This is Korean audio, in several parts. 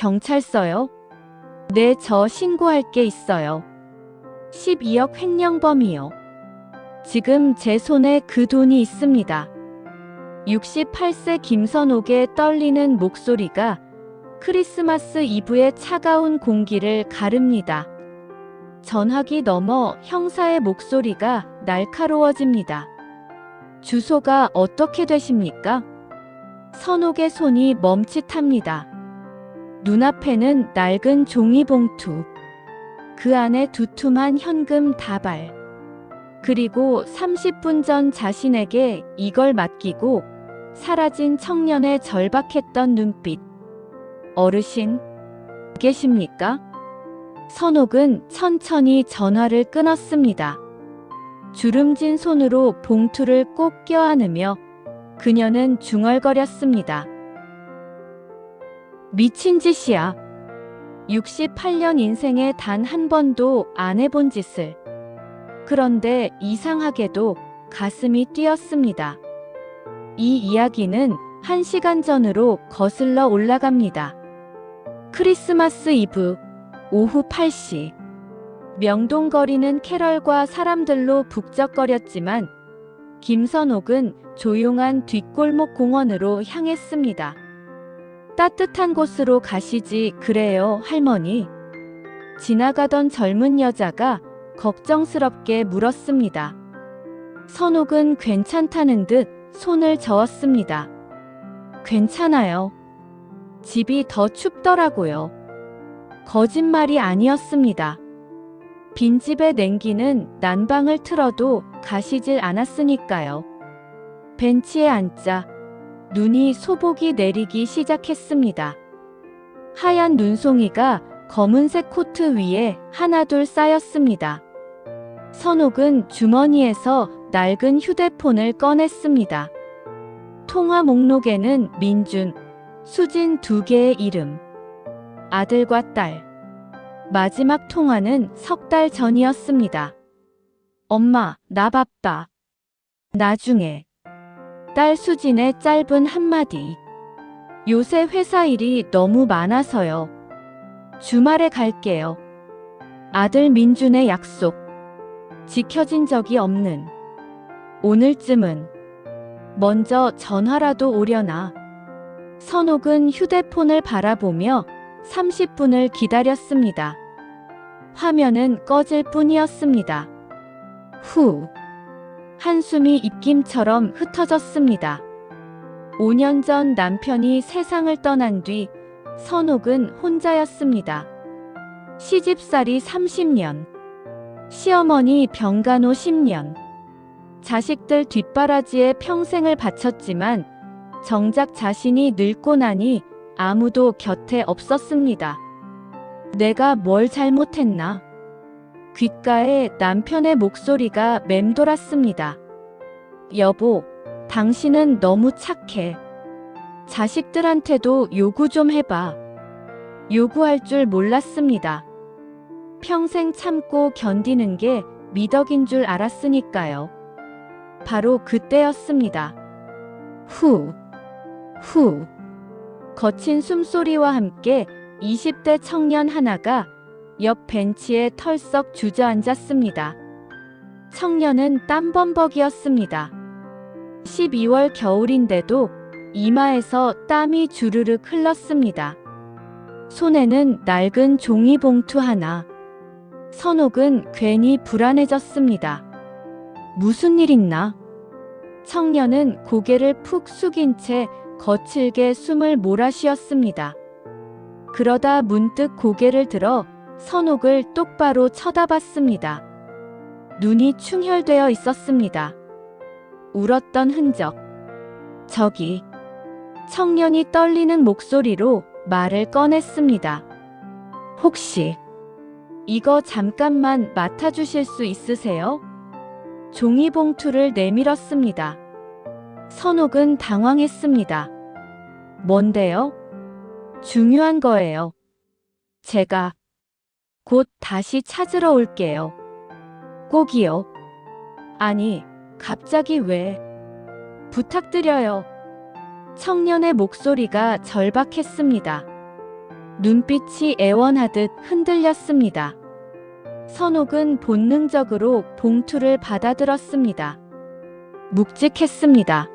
경찰서요? 네, 저 신고할 게 있어요. 12억 횡령범이요. 지금 제 손에 그 돈이 있습니다. 68세 김선옥의 떨리는 목소리가 크리스마스 이브의 차가운 공기를 가릅니다. 전화기 너머 형사의 목소리가 날카로워집니다. 주소가 어떻게 되십니까? 선옥의 손이 멈칫합니다. 눈앞에는 낡은 종이봉투. 그 안에 두툼한 현금 다발. 그리고 30분 전 자신에게 이걸 맡기고 사라진 청년의 절박했던 눈빛. 어르신, 계십니까? 선옥은 천천히 전화를 끊었습니다. 주름진 손으로 봉투를 꼭 껴안으며 그녀는 중얼거렸습니다. 미친 짓이야. 68년 인생에 단 한 번도 안 해본 짓을. 그런데 이상하게도 가슴이 뛰었습니다. 이 이야기는 1시간 전으로 거슬러 올라갑니다. 크리스마스 이브 오후 8시. 명동거리는 캐럴과 사람들로 북적거렸지만 김선옥은 조용한 뒷골목 공원으로 향했습니다. 따뜻한 곳으로 가시지 그래요, 할머니? 지나가던 젊은 여자가 걱정스럽게 물었습니다. 선옥은 괜찮다는 듯 손을 저었습니다. 괜찮아요. 집이 더 춥더라고요. 거짓말이 아니었습니다. 빈집의 냉기는 난방을 틀어도 가시질 않았으니까요. 벤치에 앉자 눈이 소복이 내리기 시작했습니다. 하얀 눈송이가 검은색 코트 위에 하나둘 쌓였습니다. 선옥은 주머니에서 낡은 휴대폰을 꺼냈습니다. 통화 목록에는 민준, 수진 두 개의 이름. 아들과 딸. 마지막 통화는 3달 전이었습니다. 엄마, 나 바빠. 나중에. 딸 수진의 짧은 한마디. 요새 회사 일이 너무 많아서요. 주말에 갈게요. 아들 민준의 약속. 지켜진 적이 없는. 오늘쯤은. 먼저 전화라도 오려나. 선옥은 휴대폰을 바라보며 30분을 기다렸습니다. 화면은 꺼질 뿐이었습니다. 후. 한숨이 입김처럼 흩어졌습니다. 5년 전 남편이 세상을 떠난 뒤 선옥은 혼자였습니다. 시집살이 30년. 시어머니 병간호 10년. 자식들 뒷바라지에 평생을 바쳤지만 정작 자신이 늙고 나니 아무도 곁에 없었습니다. 내가 뭘 잘못했나? 귓가에 남편의 목소리가 맴돌았습니다. 여보, 당신은 너무 착해. 자식들한테도 요구 좀 해봐. 요구할 줄 몰랐습니다. 평생 참고 견디는 게 미덕인 줄 알았으니까요. 바로 그때였습니다. 후, 후. 거친 숨소리와 함께 20대 청년 하나가 옆 벤치에 털썩 주저앉았습니다. 청년은 땀범벅이었습니다. 12월 겨울인데도 이마에서 땀이 주르륵 흘렀습니다. 손에는 낡은 종이봉투 하나. 선옥은 괜히 불안해졌습니다. 무슨 일 있나? 청년은 고개를 푹 숙인 채 거칠게 숨을 몰아쉬었습니다. 그러다 문득 고개를 들어 선옥을 똑바로 쳐다봤습니다. 눈이 충혈되어 있었습니다. 울었던 흔적. 저기. 청년이 떨리는 목소리로 말을 꺼냈습니다. 혹시 이거 잠깐만 맡아주실 수 있으세요? 종이봉투를 내밀었습니다. 선옥은 당황했습니다. 뭔데요? 중요한 거예요. 제가 곧 다시 찾으러 올게요. 꼭이요. 아니, 갑자기 왜? 부탁드려요. 청년의 목소리가 절박했습니다. 눈빛이 애원하듯 흔들렸습니다. 선옥은 본능적으로 봉투를 받아들었습니다. 묵직했습니다.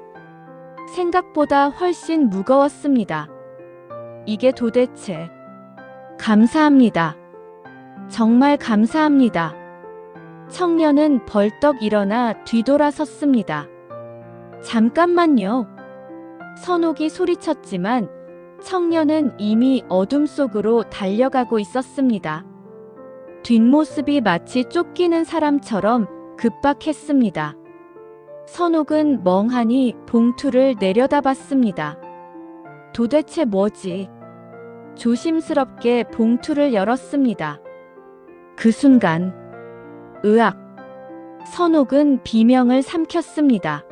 생각보다 훨씬 무거웠습니다. 이게 도대체... 감사합니다. 정말 감사합니다. 청년은 벌떡 일어나 뒤돌아섰습니다. 잠깐만요. 선옥이 소리쳤지만 청년은 이미 어둠 속으로 달려가고 있었습니다. 뒷모습이 마치 쫓기는 사람처럼 급박했습니다. 선옥은 멍하니 봉투를 내려다봤습니다. 도대체 뭐지? 조심스럽게 봉투를 열었습니다. 그 순간, 으악! 선옥은 비명을 삼켰습니다.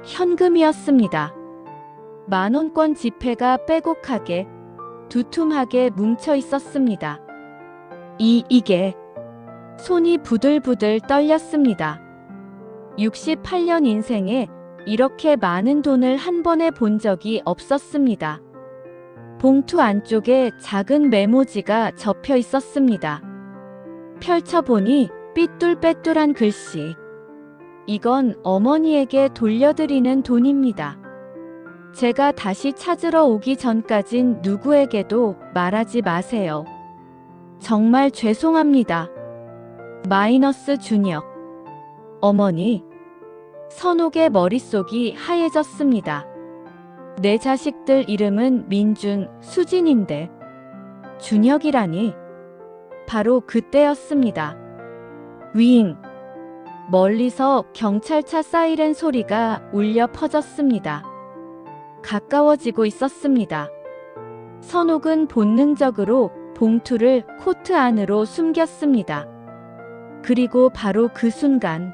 현금이었습니다. 만원권 지폐가 빼곡하게, 두툼하게 뭉쳐 있었습니다. 이게... 손이 부들부들 떨렸습니다. 68년 인생에 이렇게 많은 돈을 한 번에 본 적이 없었습니다. 봉투 안쪽에 작은 메모지가 접혀 있었습니다. 펼쳐보니 삐뚤빼뚤한 글씨. 이건 어머니에게 돌려드리는 돈입니다. 제가 다시 찾으러 오기 전까진 누구에게도 말하지 마세요. 정말 죄송합니다. 마이너스 준혁. 어머니. 선옥의 머릿속이 하얘졌습니다. 내 자식들 이름은 민준, 수진인데 준혁이라니. 바로 그때였습니다. 윙. 멀리서 경찰차 사이렌 소리가 울려 퍼졌습니다. 가까워지고 있었습니다. 선옥은 본능적으로 봉투를 코트 안으로 숨겼습니다. 그리고 바로 그 순간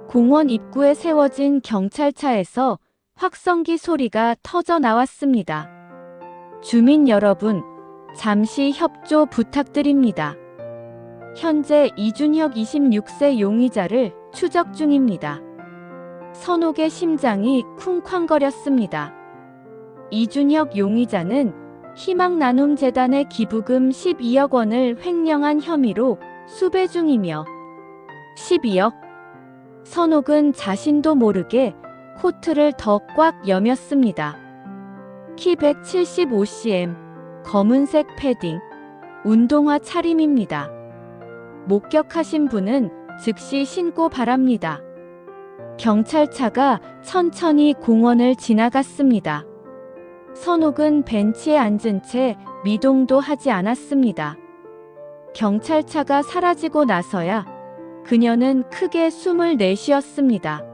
공원 입구에 세워진 경찰차에서 확성기 소리가 터져 나왔습니다. 주민 여러분, 잠시 협조 부탁드립니다. 현재 이준혁 26세 용의자를 추적 중입니다. 선옥의 심장이 쿵쾅거렸습니다. 이준혁 용의자는 희망나눔재단의 기부금 12억 원을 횡령한 혐의로 수배 중이며 12억? 선옥은 자신도 모르게 코트를 더 꽉 여몄습니다. 키 175cm, 검은색 패딩, 운동화 차림입니다. 목격하신 분은 즉시 신고 바랍니다. 경찰차가 천천히 공원을 지나갔습니다. 선옥은 벤치에 앉은 채 미동도 하지 않았습니다. 경찰차가 사라지고 나서야 그녀는 크게 숨을 내쉬었습니다.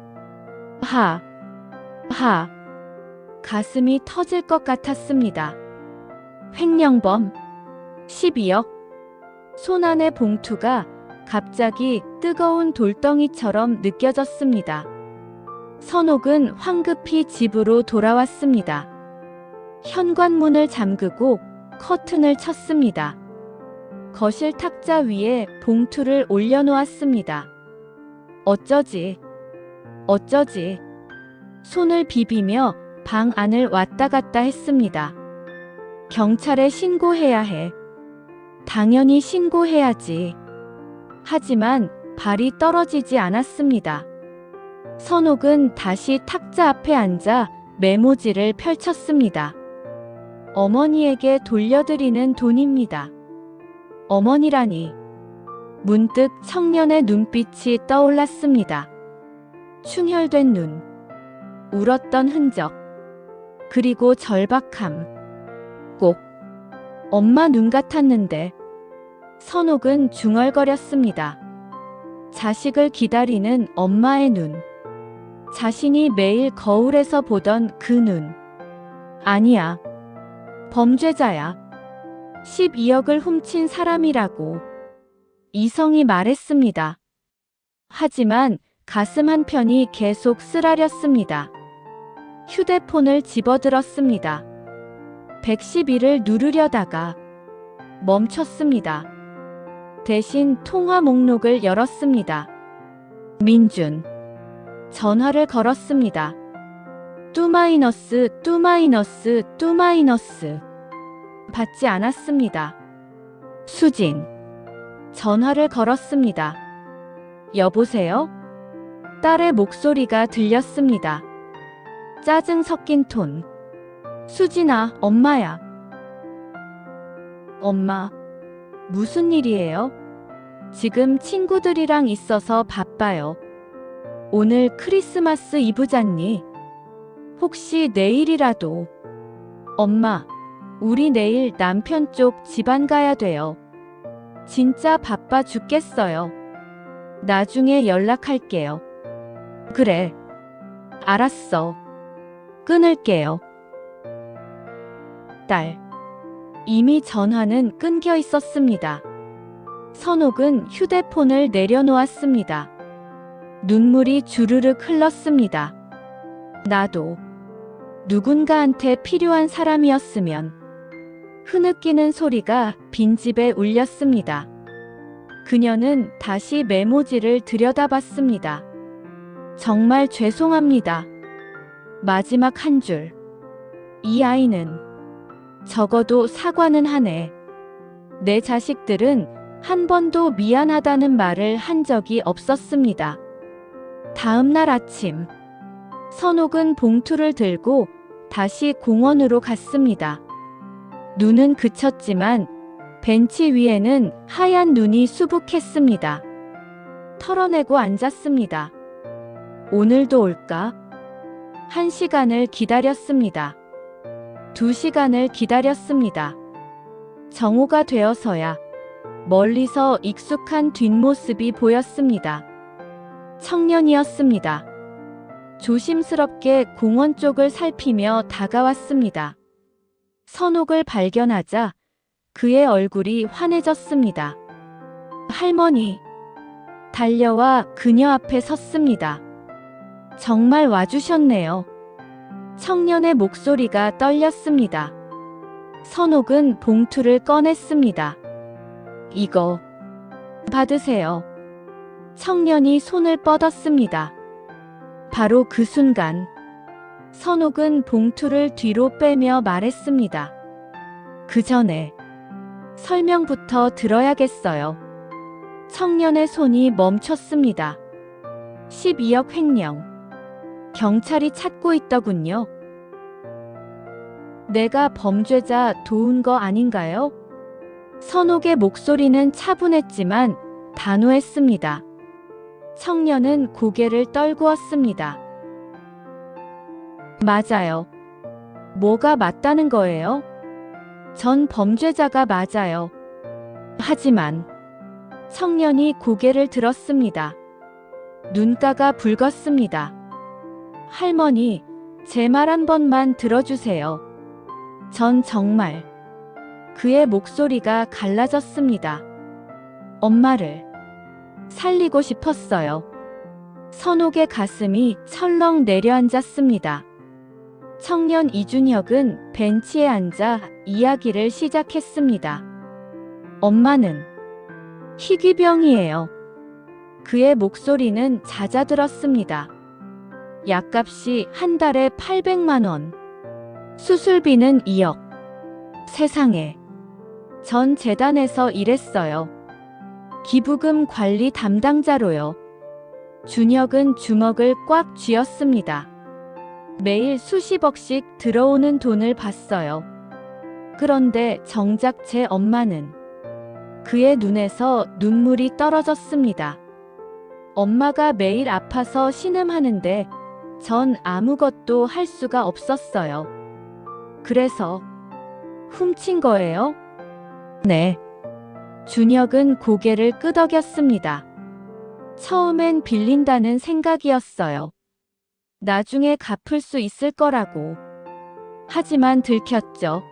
가슴이 터질 것 같았습니다. 횡령범 12억. 손안의 봉투가 갑자기 뜨거운 돌덩이처럼 느껴졌습니다. 선옥은 황급히 집으로 돌아왔습니다. 현관문을 잠그고 커튼을 쳤습니다. 거실 탁자 위에 봉투를 올려놓았습니다. 어쩌지? 손을 비비며 방 안을 왔다 갔다 했습니다. 경찰에 신고해야 해. 당연히 신고해야지. 하지만 발이 떨어지지 않았습니다. 선옥은 다시 탁자 앞에 앉아 메모지를 펼쳤습니다. 어머니에게 돌려드리는 돈입니다. 어머니라니. 문득 청년의 눈빛이 떠올랐습니다. 충혈된 눈, 울었던 흔적, 그리고 절박함. 꼭 엄마 눈 같았는데. 선옥은 중얼거렸습니다. 자식을 기다리는 엄마의 눈. 자신이 매일 거울에서 보던 그 눈. 아니야. 범죄자야. 12억을 훔친 사람이라고. 이성이 말했습니다. 하지만 가슴 한편이 계속 쓰라렸습니다. 휴대폰을 집어들었습니다. 112를 누르려다가 멈췄습니다. 대신 통화 목록을 열었습니다. 민준. 전화를 걸었습니다. 뚜 마이너스. 받지 않았습니다. 수진. 전화를 걸었습니다. 여보세요? 딸의 목소리가 들렸습니다. 짜증 섞인 톤. 수진아, 엄마야. 엄마, 무슨 일이에요? 지금 친구들이랑 있어서 바빠요. 오늘 크리스마스 이브잖니? 혹시 내일이라도. 엄마, 우리 내일 남편 쪽 집안 가야 돼요. 진짜 바빠 죽겠어요. 나중에 연락할게요. 그래. 알았어. 끊을게요. 딸. 이미 전화는 끊겨 있었습니다. 선옥은 휴대폰을 내려놓았습니다. 눈물이 주르륵 흘렀습니다. 나도 누군가한테 필요한 사람이었으면. 흐느끼는 소리가 빈집에 울렸습니다. 그녀는 다시 메모지를 들여다봤습니다. 정말 죄송합니다. 마지막 한 줄. 이 아이는 적어도 사과는 하네. 내 자식들은 한 번도 미안하다는 말을 한 적이 없었습니다. 다음 날 아침, 선옥은 봉투를 들고 다시 공원으로 갔습니다. 눈은 그쳤지만 벤치 위에는 하얀 눈이 수북했습니다. 털어내고 앉았습니다. 오늘도 올까? 1시간을 기다렸습니다. 2시간을 기다렸습니다. 정오가 되어서야 멀리서 익숙한 뒷모습이 보였습니다. 청년이었습니다. 조심스럽게 공원 쪽을 살피며 다가왔습니다. 선옥을 발견하자 그의 얼굴이 환해졌습니다. 할머니. 달려와 그녀 앞에 섰습니다. 정말 와주셨네요. 청년의 목소리가 떨렸습니다. 선옥은 봉투를 꺼냈습니다. 이거 받으세요. 청년이 손을 뻗었습니다. 바로 그 순간 선옥은 봉투를 뒤로 빼며 말했습니다. 그 전에 설명부터 들어야겠어요. 청년의 손이 멈췄습니다. 12억 횡령. 경찰이 찾고 있더군요. 내가 범죄자 도운 거 아닌가요? 선옥의 목소리는 차분했지만 단호했습니다. 청년은 고개를 떨구었습니다. 맞아요. 뭐가 맞다는 거예요? 전 범죄자가 맞아요. 하지만 청년이 고개를 들었습니다. 눈가가 붉었습니다. 할머니, 제 말 한 번만 들어주세요. 전 정말. 그의 목소리가 갈라졌습니다. 엄마를 살리고 싶었어요. 선옥의 가슴이 철렁 내려앉았습니다. 청년 이준혁은 벤치에 앉아 이야기를 시작했습니다. 엄마는 희귀병이에요. 그의 목소리는 잦아들었습니다. 약값이 한 달에 800만 원. 수술비는 2억. 세상에. 전 재단에서 일했어요. 기부금 관리 담당자로요. 준혁은 주먹을 꽉 쥐었습니다. 매일 수십억씩 들어오는 돈을 봤어요. 그런데 정작 제 엄마는. 그의 눈에서 눈물이 떨어졌습니다. 엄마가 매일 아파서 신음하는데 전 아무것도 할 수가 없었어요. 그래서 훔친 거예요? 네. 준혁은 고개를 끄덕였습니다. 처음엔 빌린다는 생각이었어요. 나중에 갚을 수 있을 거라고. 하지만 들켰죠.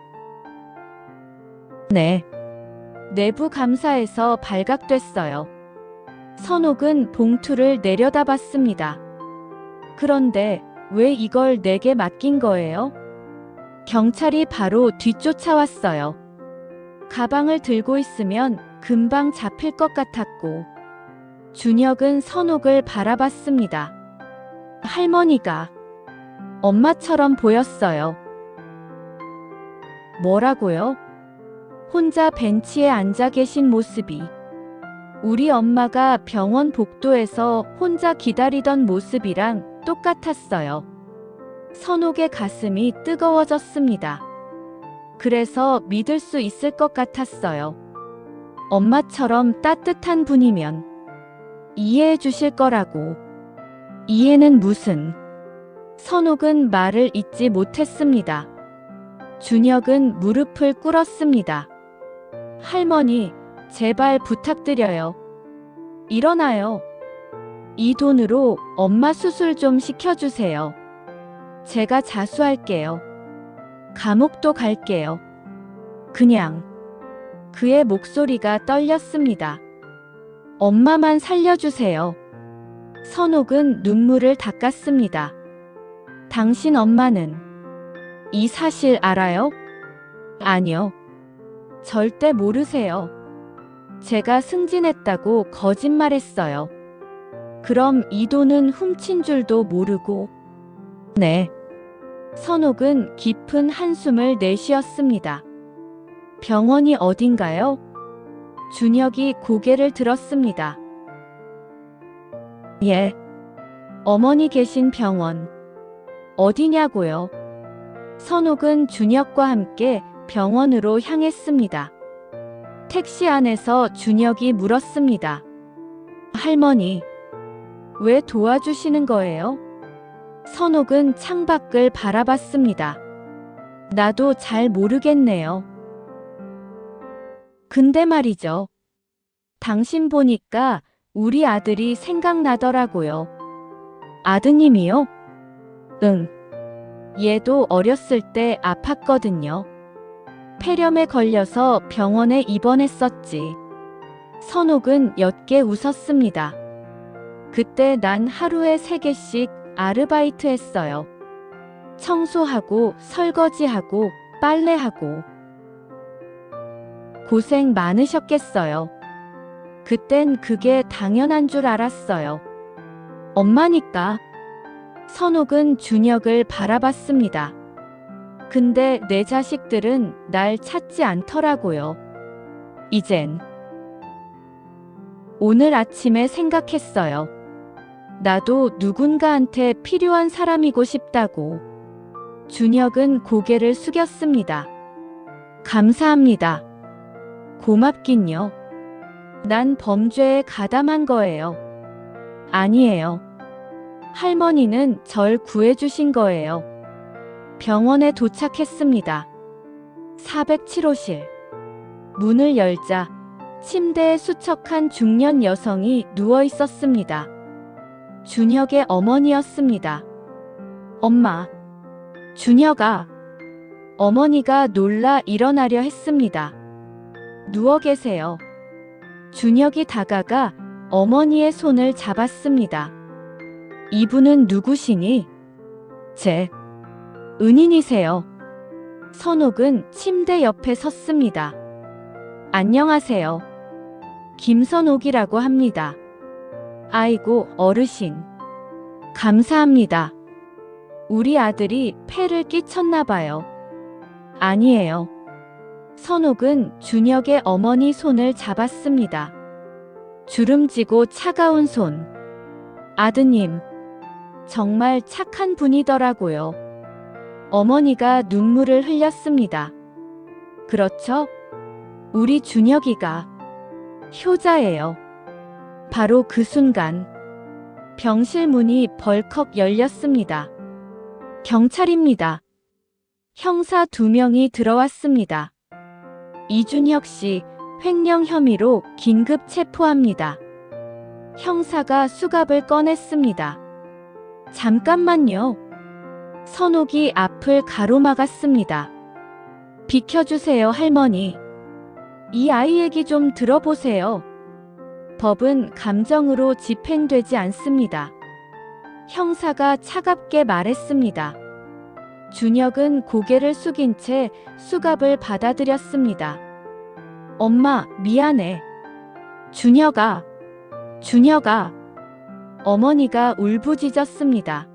네. 내부 감사에서 발각됐어요. 선옥은 봉투를 내려다봤습니다. 그런데 왜 이걸 내게 맡긴 거예요? 경찰이 바로 뒤쫓아왔어요. 가방을 들고 있으면 금방 잡힐 것 같았고. 준혁은 선옥을 바라봤습니다. 할머니가 엄마처럼 보였어요. 뭐라고요? 혼자 벤치에 앉아 계신 모습이 우리 엄마가 병원 복도에서 혼자 기다리던 모습이랑 똑같았어요. 선옥의 가슴이 뜨거워졌습니다. 그래서 믿을 수 있을 것 같았어요. 엄마처럼 따뜻한 분이면 이해해 주실 거라고. 이해는 무슨. 선옥은 말을 잇지 못했습니다. 준혁은 무릎을 꿇었습니다. 할머니, 제발 부탁드려요. 일어나요. 이 돈으로 엄마 수술 좀 시켜주세요. 제가 자수할게요. 감옥도 갈게요. 그냥. 그의 목소리가 떨렸습니다. 엄마만 살려주세요. 선옥은 눈물을 닦았습니다. 당신 엄마는 이 사실 알아요? 아니요. 절대 모르세요. 제가 승진했다고 거짓말했어요. 그럼 이 돈은 훔친 줄도 모르고. 네. 선옥은 깊은 한숨을 내쉬었습니다. 병원이 어딘가요? 준혁이 고개를 들었습니다. 예. 어머니 계신 병원. 어디냐고요? 선옥은 준혁과 함께 병원으로 향했습니다. 택시 안에서 준혁이 물었습니다. 할머니, 왜 도와주시는 거예요? 선옥은 창밖을 바라봤습니다. 나도 잘 모르겠네요. 근데 말이죠. 당신 보니까 우리 아들이 생각나더라고요. 아드님이요? 응. 얘도 어렸을 때 아팠거든요. 폐렴에 걸려서 병원에 입원했었지. 선옥은 옅게 웃었습니다. 그때 난 하루에 3개씩 아르바이트 했어요. 청소하고 설거지하고 빨래하고. 고생 많으셨겠어요. 그땐 그게 당연한 줄 알았어요. 엄마니까. 선옥은 준혁을 바라봤습니다. 근데 내 자식들은 날 찾지 않더라고요. 이젠. 오늘 아침에 생각했어요. 나도 누군가한테 필요한 사람이고 싶다고. 준혁은 고개를 숙였습니다. 감사합니다. 고맙긴요. 난 범죄에 가담한 거예요. 아니에요. 할머니는 절 구해주신 거예요. 병원에 도착했습니다. 407호실. 문을 열자 침대에 수척한 중년 여성이 누워 있었습니다. 준혁의 어머니였습니다. 엄마. 준혁아. 어머니가 놀라 일어나려 했습니다. 누워 계세요. 준혁이 다가가 어머니의 손을 잡았습니다. 이분은 누구시니? 제 은인이세요. 선옥은 침대 옆에 섰습니다. 안녕하세요. 김선옥이라고 합니다. 아이고, 어르신. 감사합니다. 우리 아들이 폐를 끼쳤나 봐요. 아니에요. 선옥은 준혁의 어머니 손을 잡았습니다. 주름지고 차가운 손. 아드님. 정말 착한 분이더라고요. 어머니가 눈물을 흘렸습니다. 그렇죠? 우리 준혁이가 효자예요. 바로 그 순간 병실 문이 벌컥 열렸습니다. 경찰입니다. 형사 2명이 들어왔습니다. 이준혁 씨, 횡령 혐의로 긴급 체포합니다. 형사가 수갑을 꺼냈습니다. 잠깐만요. 선옥이 앞을 가로막았습니다. 비켜주세요, 할머니. 이 아이 얘기 좀 들어보세요. 법은 감정으로 집행되지 않습니다. 형사가 차갑게 말했습니다. 준혁은 고개를 숙인 채 수갑을 받아들였습니다. 엄마, 미안해. 준혁아. 준혁아. 어머니가 울부짖었습니다.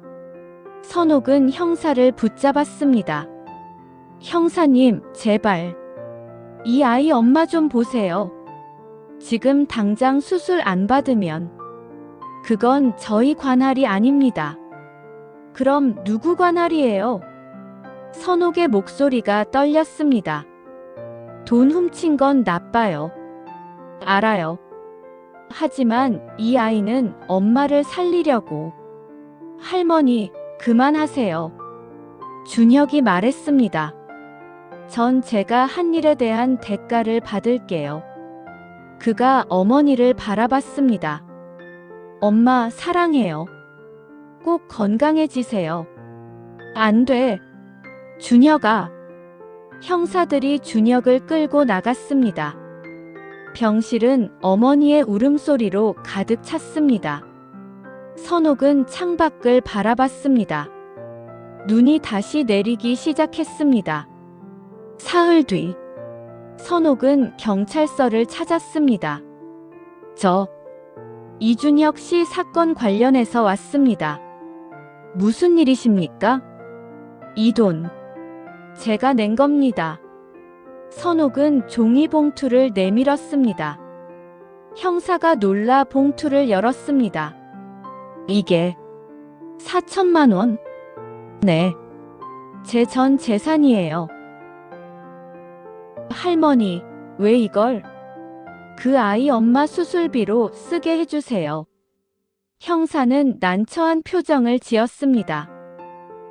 선옥은 형사를 붙잡았습니다. 형사님, 제발. 이 아이 엄마 좀 보세요. 지금 당장 수술 안 받으면 그건 저희 관할이 아닙니다. 그럼 누구 관할이에요? 선옥의 목소리가 떨렸습니다. 돈 훔친 건 나빠요. 알아요. 하지만 이 아이는 엄마를 살리려고. 할머니, 그만하세요. 준혁이 말했습니다. 전 제가 한 일에 대한 대가를 받을게요. 그가 어머니를 바라봤습니다. 엄마 사랑해요. 꼭 건강해지세요. 안 돼. 준혁아. 형사들이 준혁을 끌고 나갔습니다. 병실은 어머니의 울음소리로 가득 찼습니다. 선옥은 창밖을 바라봤습니다. 눈이 다시 내리기 시작했습니다. 사흘 뒤, 선옥은 경찰서를 찾았습니다. 저, 이준혁 씨 사건 관련해서 왔습니다. 무슨 일이십니까? 이 돈, 제가 낸 겁니다. 선옥은 종이 봉투를 내밀었습니다. 형사가 놀라 봉투를 열었습니다. 이게 4천만 원? 네. 제 전 재산이에요. 할머니, 왜 이걸? 그 아이 엄마 수술비로 쓰게 해주세요. 형사는 난처한 표정을 지었습니다.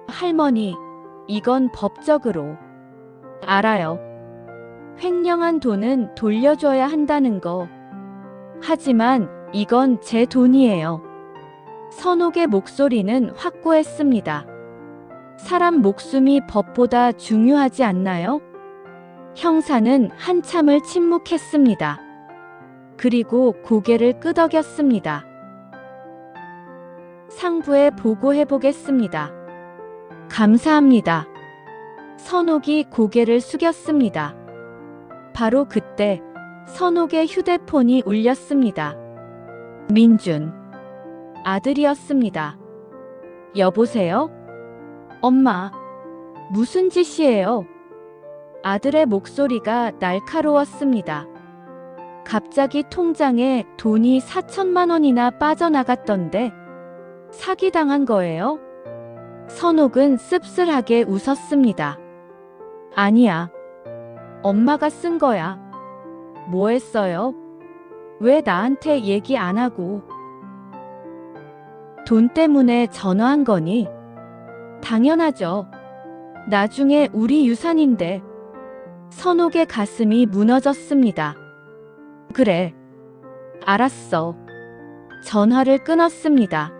할머니, 이건 법적으로. 알아요. 횡령한 돈은 돌려줘야 한다는 거. 하지만 이건 제 돈이에요. 선옥의 목소리는 확고했습니다. 사람 목숨이 법보다 중요하지 않나요? 형사는 한참을 침묵했습니다. 그리고 고개를 끄덕였습니다. 상부에 보고해 보겠습니다. 감사합니다. 선옥이 고개를 숙였습니다. 바로 그때 선옥의 휴대폰이 울렸습니다. 민준. 아들이었습니다. 여보세요? 엄마, 무슨 짓이에요? 아들의 목소리가 날카로웠습니다. 갑자기 통장에 돈이 4천만 원이나 빠져나갔던데 사기당한 거예요? 선옥은 씁쓸하게 웃었습니다. 아니야. 엄마가 쓴 거야. 뭐 했어요? 왜 나한테 얘기 안 하고? 돈 때문에 전화한 거니? 당연하죠. 나중에 우리 유산인데. 선옥의 가슴이 무너졌습니다. 그래. 알았어. 전화를 끊었습니다.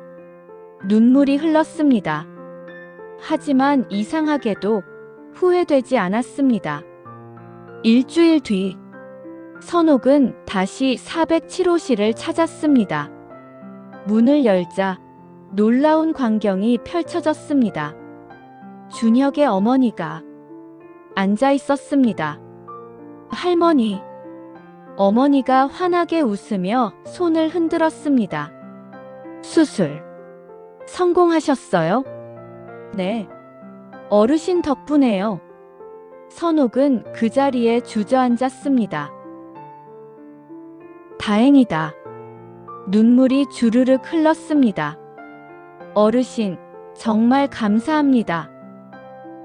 눈물이 흘렀습니다. 하지만 이상하게도 후회되지 않았습니다. 일주일 뒤, 선옥은 다시 407호실을 찾았습니다. 문을 열자 놀라운 광경이 펼쳐졌습니다. 준혁의 어머니가 앉아 있었습니다. 할머니. 어머니가 환하게 웃으며 손을 흔들었습니다. 수술 성공하셨어요? 네. 어르신 덕분에요. 선옥은 그 자리에 주저앉았습니다. 다행이다. 눈물이 주르륵 흘렀습니다. 어르신, 정말 감사합니다.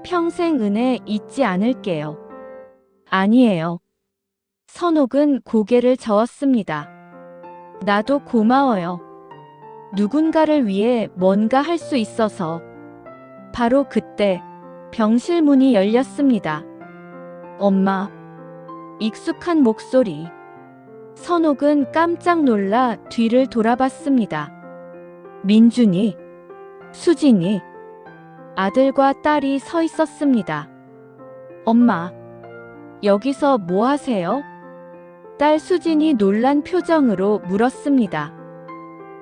평생 은혜 잊지 않을게요. 아니에요. 선옥은 고개를 저었습니다. 나도 고마워요. 누군가를 위해 뭔가 할 수 있어서. 바로 그때 병실 문이 열렸습니다. 엄마. 익숙한 목소리. 선옥은 깜짝 놀라 뒤를 돌아봤습니다. 민준이, 수진이, 아들과 딸이 서 있었습니다. 엄마, 여기서 뭐 하세요? 딸 수진이 놀란 표정으로 물었습니다.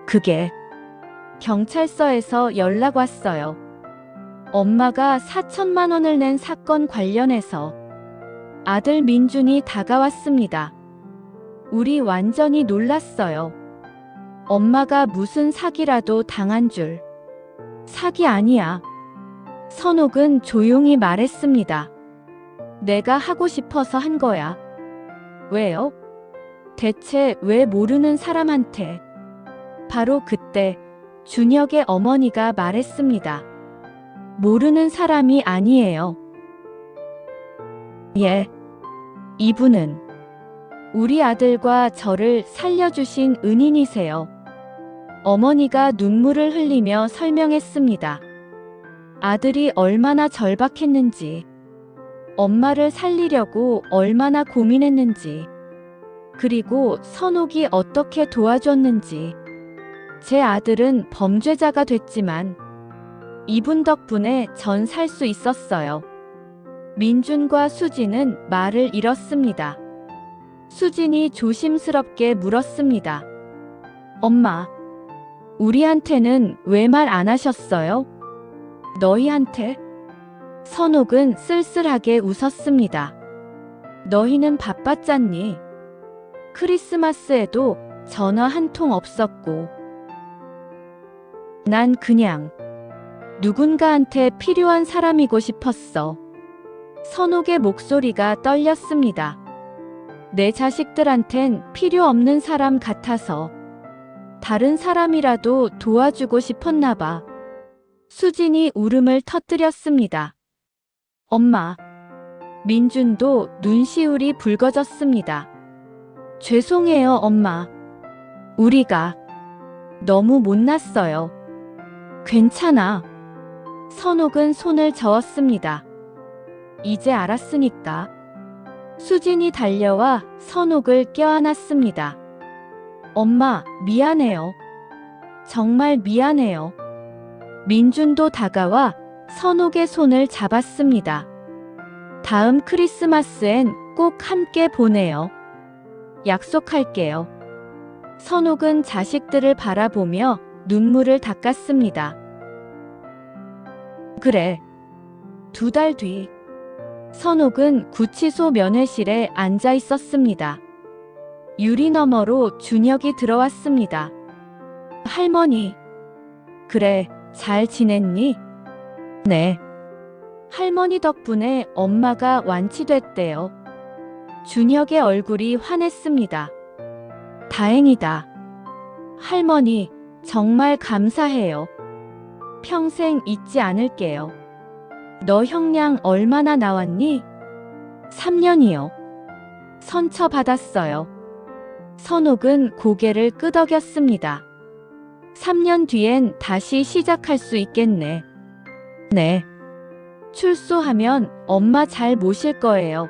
그게 경찰서에서 연락 왔어요. 엄마가 4천만 원을 낸 사건 관련해서. 아들 민준이 다가왔습니다. 우리 완전히 놀랐어요. 엄마가 무슨 사기라도 당한 줄. 사기 아니야. 선옥은 조용히 말했습니다. 내가 하고 싶어서 한 거야. 왜요? 대체 왜 모르는 사람한테? 바로 그때 준혁의 어머니가 말했습니다. 모르는 사람이 아니에요. 예. 이분은 우리 아들과 저를 살려주신 은인이세요. 어머니가 눈물을 흘리며 설명했습니다. 아들이 얼마나 절박했는지, 엄마를 살리려고 얼마나 고민했는지, 그리고 선옥이 어떻게 도와줬는지. 제 아들은 범죄자가 됐지만 이분 덕분에 전 살 수 있었어요. 민준과 수진은 말을 잃었습니다. 수진이 조심스럽게 물었습니다. 엄마, 우리한테는 왜 말 안 하셨어요? 너희한테? 선옥은 쓸쓸하게 웃었습니다. 너희는 바빴잖니. 크리스마스에도 전화 한 통 없었고. 난 그냥 누군가한테 필요한 사람이고 싶었어. 선옥의 목소리가 떨렸습니다. 내 자식들한텐 필요 없는 사람 같아서 다른 사람이라도 도와주고 싶었나 봐. 수진이 울음을 터뜨렸습니다. 엄마. 민준도 눈시울이 붉어졌습니다. 죄송해요, 엄마. 우리가 너무 못났어요. 괜찮아. 선옥은 손을 저었습니다. 이제 알았으니까. 수진이 달려와 선옥을 껴안았습니다. 엄마, 미안해요. 정말 미안해요. 민준도 다가와 선옥의 손을 잡았습니다. 다음 크리스마스엔 꼭 함께 보내요. 약속할게요. 선옥은 자식들을 바라보며 눈물을 닦았습니다. 그래. 2달 뒤, 선옥은 구치소 면회실에 앉아 있었습니다. 유리 너머로 준혁이 들어왔습니다. 할머니. 그래, 잘 지냈니? 네. 할머니 덕분에 엄마가 완치됐대요. 준혁의 얼굴이 환했습니다. 다행이다. 할머니, 정말 감사해요. 평생 잊지 않을게요. 너 형량 얼마나 나왔니? 3년이요. 선처받았어요. 선옥은 고개를 끄덕였습니다. 3년 뒤엔 다시 시작할 수 있겠네. 네. 출소하면 엄마 잘 모실 거예요.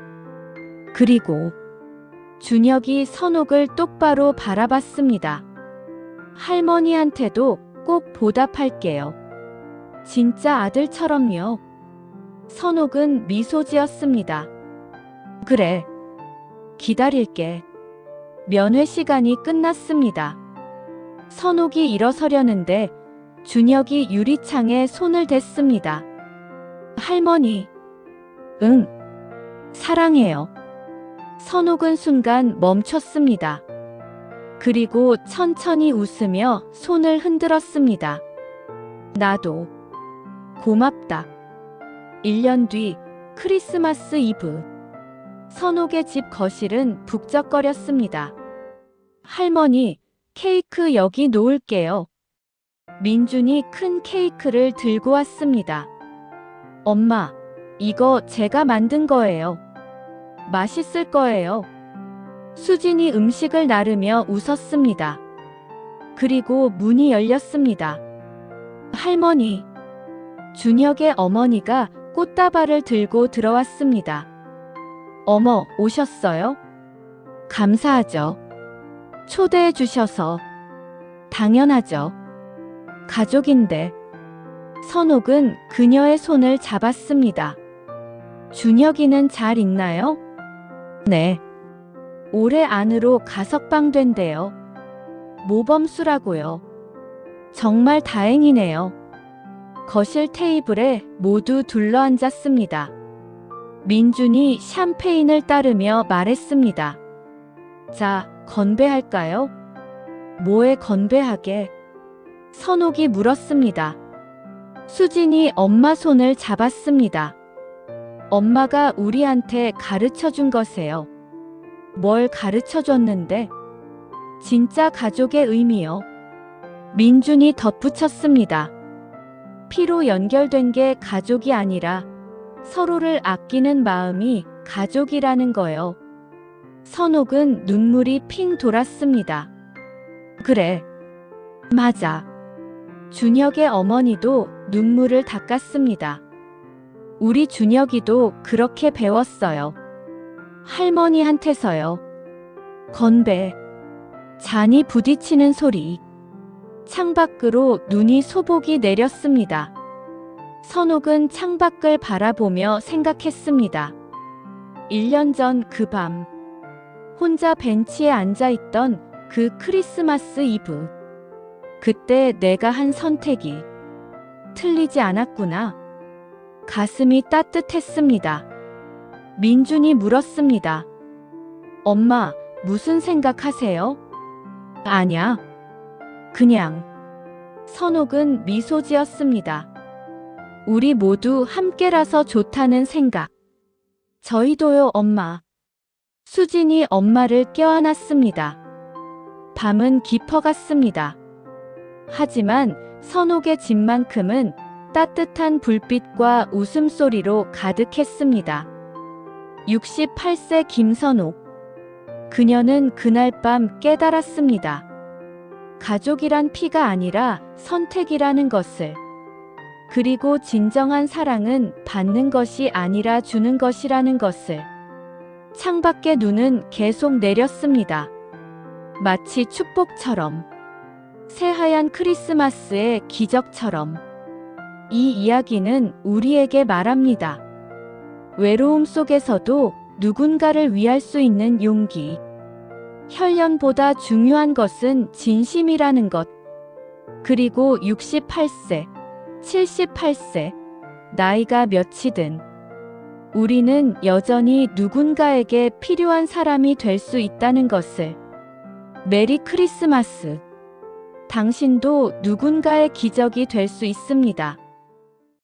그리고 준혁이 선옥을 똑바로 바라봤습니다. 할머니한테도 꼭 보답할게요. 진짜 아들처럼요. 선옥은 미소 지었습니다. 그래. 기다릴게. 면회 시간이 끝났습니다. 선옥이 일어서려는데 준혁이 유리창에 손을 댔습니다. 할머니. 응. 사랑해요. 선옥은 순간 멈췄습니다. 그리고 천천히 웃으며 손을 흔들었습니다. 나도. 고맙다. 1년 뒤 크리스마스 이브. 선옥의 집 거실은 북적거렸습니다. 할머니, 케이크 여기 놓을게요. 민준이 큰 케이크를 들고 왔습니다. 엄마, 이거 제가 만든 거예요. 맛있을 거예요. 수진이 음식을 나르며 웃었습니다. 그리고 문이 열렸습니다. 할머니. 준혁의 어머니가 꽃다발을 들고 들어왔습니다. 어머, 오셨어요? 감사하죠. 초대해 주셔서. 당연하죠. 가족인데. 선옥은 그녀의 손을 잡았습니다. 준혁이는 잘 있나요? 네. 올해 안으로 가석방된대요. 모범수라고요. 정말 다행이네요. 거실 테이블에 모두 둘러앉았습니다. 민준이 샴페인을 따르며 말했습니다. 자, 건배할까요? 뭐에 건배하게? 선옥이 물었습니다. 수진이 엄마 손을 잡았습니다. 엄마가 우리한테 가르쳐 준 거세요. 뭘 가르쳐 줬는데? 진짜 가족의 의미요. 민준이 덧붙였습니다. 피로 연결된 게 가족이 아니라 서로를 아끼는 마음이 가족이라는 거요. 선옥은 눈물이 핑 돌았습니다. 그래. 맞아. 준혁의 어머니도 눈물을 닦았습니다. 우리 준혁이도 그렇게 배웠어요. 할머니한테서요. 건배. 잔이 부딪히는 소리. 창밖으로 눈이 소복이 내렸습니다. 선옥은 창밖을 바라보며 생각했습니다. 1년 전 그 밤, 혼자 벤치에 앉아있던 그 크리스마스 이브. 그때 내가 한 선택이 틀리지 않았구나. 가슴이 따뜻했습니다. 민준이 물었습니다. 엄마, 무슨 생각하세요? 아냐. 그냥. 선옥은 미소 지었습니다. 우리 모두 함께라서 좋다는 생각. 저희도요, 엄마. 수진이 엄마를 껴안았습니다. 밤은 깊어갔습니다. 하지만 선옥의 집만큼은 따뜻한 불빛과 웃음소리로 가득했습니다. 68세 김선옥. 그녀는 그날 밤 깨달았습니다. 가족이란 피가 아니라 선택이라는 것을. 그리고 진정한 사랑은 받는 것이 아니라 주는 것이라는 것을. 창밖의 눈은 계속 내렸습니다. 마치 축복처럼. 새하얀 크리스마스의 기적처럼. 이 이야기는 우리에게 말합니다. 외로움 속에서도 누군가를 위할 수 있는 용기. 혈연보다 중요한 것은 진심이라는 것. 그리고 68세, 78세, 나이가 몇이든 우리는 여전히 누군가에게 필요한 사람이 될 수 있다는 것을. 메리 크리스마스. 당신도 누군가의 기적이 될 수 있습니다.